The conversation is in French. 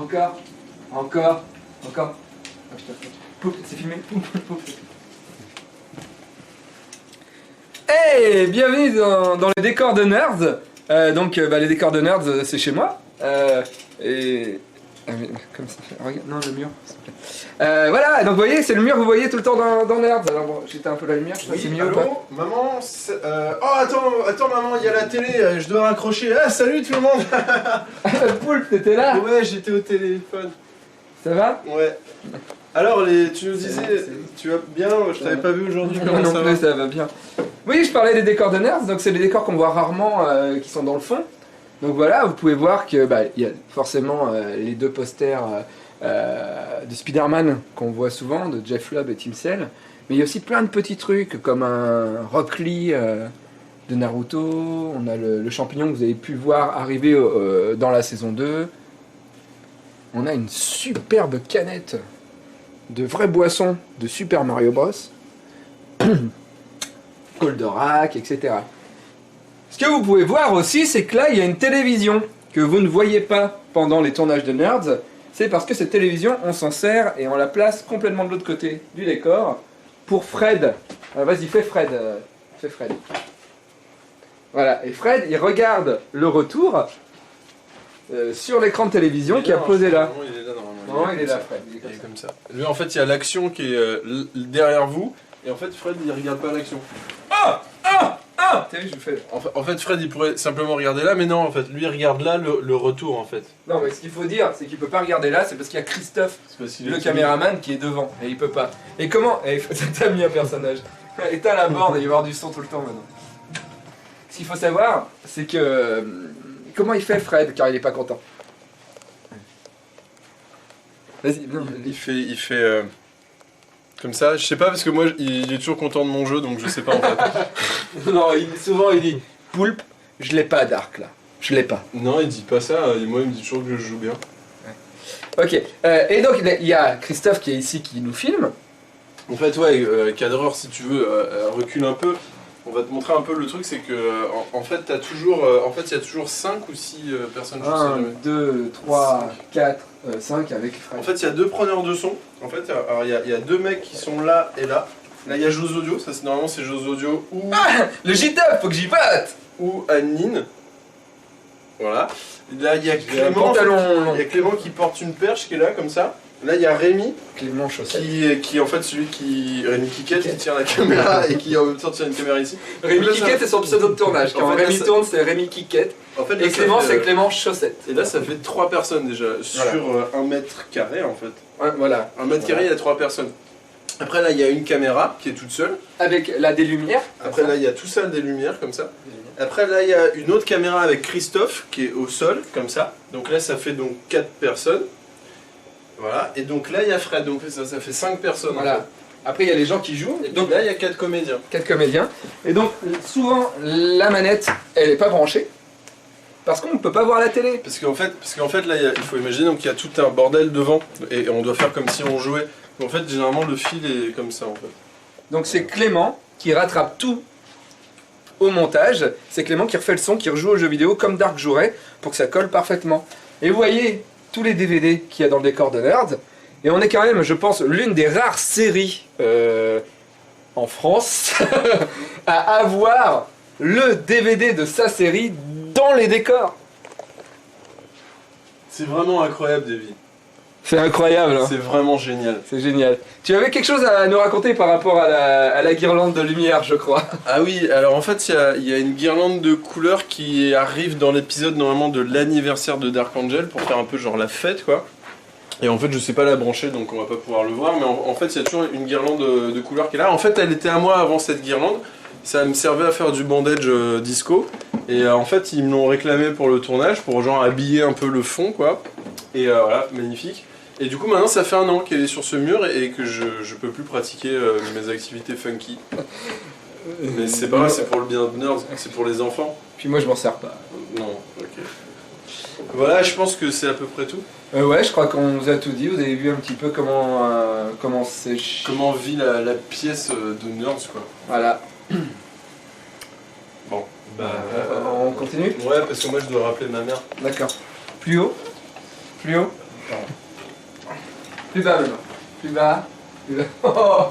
encore. Encore. Encore. Ah putain. Poup, c'est filmé. Poup, poup. Hey, bienvenue dans les décors de Nerds. Les décors de Nerds, c'est chez moi. Comme ça, regarde, non, le mur, s'il te plaît. Voilà, donc vous voyez, c'est le mur que vous voyez tout le temps dans Nerds. Alors bon, j'étais un peu la lumière, je sais pas si c'est mieux ou pas. Maman, oh attends maman, il y a la télé, je dois raccrocher. Ah, salut tout le monde. Poulpe, t'étais là? Ouais, j'étais au téléphone. Ça va? Ouais. Alors, tu nous disais, tu vas bien? Je t'avais pas vu aujourd'hui, comment non ça plus, va? ça va bien. Oui, je parlais des décors de Nerds, donc c'est des décors qu'on voit rarement, qui sont dans le fond. Donc voilà, vous pouvez voir que y a forcément les deux posters de Spider-Man qu'on voit souvent, de Jeff Lubb et Tim Sale. Mais il y a aussi plein de petits trucs, comme un Rock Lee de Naruto. On a le champignon que vous avez pu voir arriver dans la saison 2. On a une superbe canette de vraie boisson de Super Mario Bros. Goldorak, etc. Ce que vous pouvez voir aussi, c'est que là, il y a une télévision que vous ne voyez pas pendant les tournages de Nerds. C'est parce que cette télévision, on s'en sert et on la place complètement de l'autre côté du décor pour Fred. Vas-y, fais Fred. Fais Fred. Voilà, et Fred, il regarde le retour sur l'écran de télévision qui a posé là. Il est là normalement. Non, il est là, Fred. Il est comme ça. Lui, en fait, il y a l'action qui est derrière vous. Et en fait, Fred, il regarde pas l'action. Ah! T'as vu, je fais. En fait, Fred, il pourrait simplement regarder là, mais non, en fait, lui, il regarde là le retour, en fait. Non, mais ce qu'il faut dire, c'est qu'il peut pas regarder là, c'est parce qu'il y a Christophe, le caméraman, qui est devant, et il peut pas. Et comment? T'as mis un personnage. Éteins la borne, il va y avoir du son tout le temps maintenant. Ce qu'il faut savoir, c'est que. Comment il fait Fred, car il est pas content? Vas-y, non. Il fait comme ça, je sais pas parce que moi il est toujours content de mon jeu donc je sais pas en fait. Non, souvent il dit Poulpe, je l'ai pas Dark là, je l'ai pas. Non, il dit pas ça, moi il me dit toujours que je joue bien. Ouais. Ok, et donc il y a Christophe qui est ici qui nous filme. En fait, ouais, cadreur, si tu veux, recule un peu. On va te montrer un peu le truc, c'est que en fait, t'as toujours, il y a toujours 5 ou 6 personnes. 1, 2, 3, 4, 5 avec Fred. En fait, il y a 2 preneurs de son. En fait, il y a 2 mecs qui sont là et là. Là, il y a Jose Audio, ça c'est normalement c'est Jose Audio ou. Ah, le J-Top, faut que j'y batte. Ou Annine. Voilà. Là, il y a Clément. Il y a Clément qui porte une perche qui est là comme ça. Là, il y a Rémi, Clément Chaussette, qui est en fait celui qui. Rémi Kiket, qui tient la caméra et qui en même temps tient une caméra ici. Rémi Kiket, c'est son pseudo de tournage. Quand Rémi tourne, c'est Rémi Kiket. En fait, et Clément, c'est Clément Chaussette. Et là, ça fait 3 personnes déjà, sur 1 mètre carré en fait. Ouais, voilà. 1 mètre carré, il y a 3 personnes. Après, là, il y a une caméra qui est toute seule. Avec là des lumières. Après, là, il y a tout ça, des lumières comme ça. Après, là, il y a une autre caméra avec Christophe qui est au sol, comme ça. Donc là, ça fait donc 4 personnes. Voilà, et donc là il y a Fred, donc ça fait 5 personnes. Voilà. En fait. Après il y a les gens qui jouent. Et donc là il y a 4 comédiens. 4 comédiens. Et donc souvent la manette elle est pas branchée. Parce qu'on ne peut pas voir la télé. Parce qu'en fait là il faut imaginer donc il y a tout un bordel devant et on doit faire comme si on jouait. En fait généralement le fil est comme ça en fait. Donc c'est Clément qui rattrape tout au montage. C'est Clément qui refait le son, qui rejoue au jeu vidéo comme Dark jouerait pour que ça colle parfaitement. Et vous voyez tous les DVD qu'il y a dans le décor de Nerds. Et on est quand même, je pense, l'une des rares séries en France à avoir le DVD de sa série dans les décors. C'est vraiment incroyable, Davy. C'est incroyable. Hein. C'est vraiment génial. C'est génial. Tu avais quelque chose à nous raconter par rapport à la guirlande de lumière, je crois. Ah oui, alors en fait, il y a une guirlande de couleurs qui arrive dans l'épisode normalement de l'anniversaire de Dark Angel pour faire un peu genre la fête, quoi. Et en fait, je sais pas la brancher, donc on va pas pouvoir le voir, mais en fait, il y a toujours une guirlande de couleurs qui est là. En fait, elle était à moi avant cette guirlande. Ça me servait à faire du bandage disco. Et en fait, ils me l'ont réclamé pour le tournage, pour genre habiller un peu le fond, quoi. Et voilà, magnifique. Et du coup maintenant ça fait 1 an qu'elle est sur ce mur et que je peux plus pratiquer mes activités funky. Mais c'est pas grave, c'est pour le bien de Nerds, c'est pour les enfants. Puis moi je m'en sers pas. Non, ok. Voilà, je pense que c'est à peu près tout. Ouais, je crois qu'on vous a tout dit, vous avez vu un petit peu comment c'est... Comment vit la pièce de Nerds, quoi. Voilà. Bon, on continue? Ouais, parce que moi je dois rappeler ma mère. D'accord. Plus haut? Plus haut? Plus bas maintenant. Plus bas. Plus bas. Oh.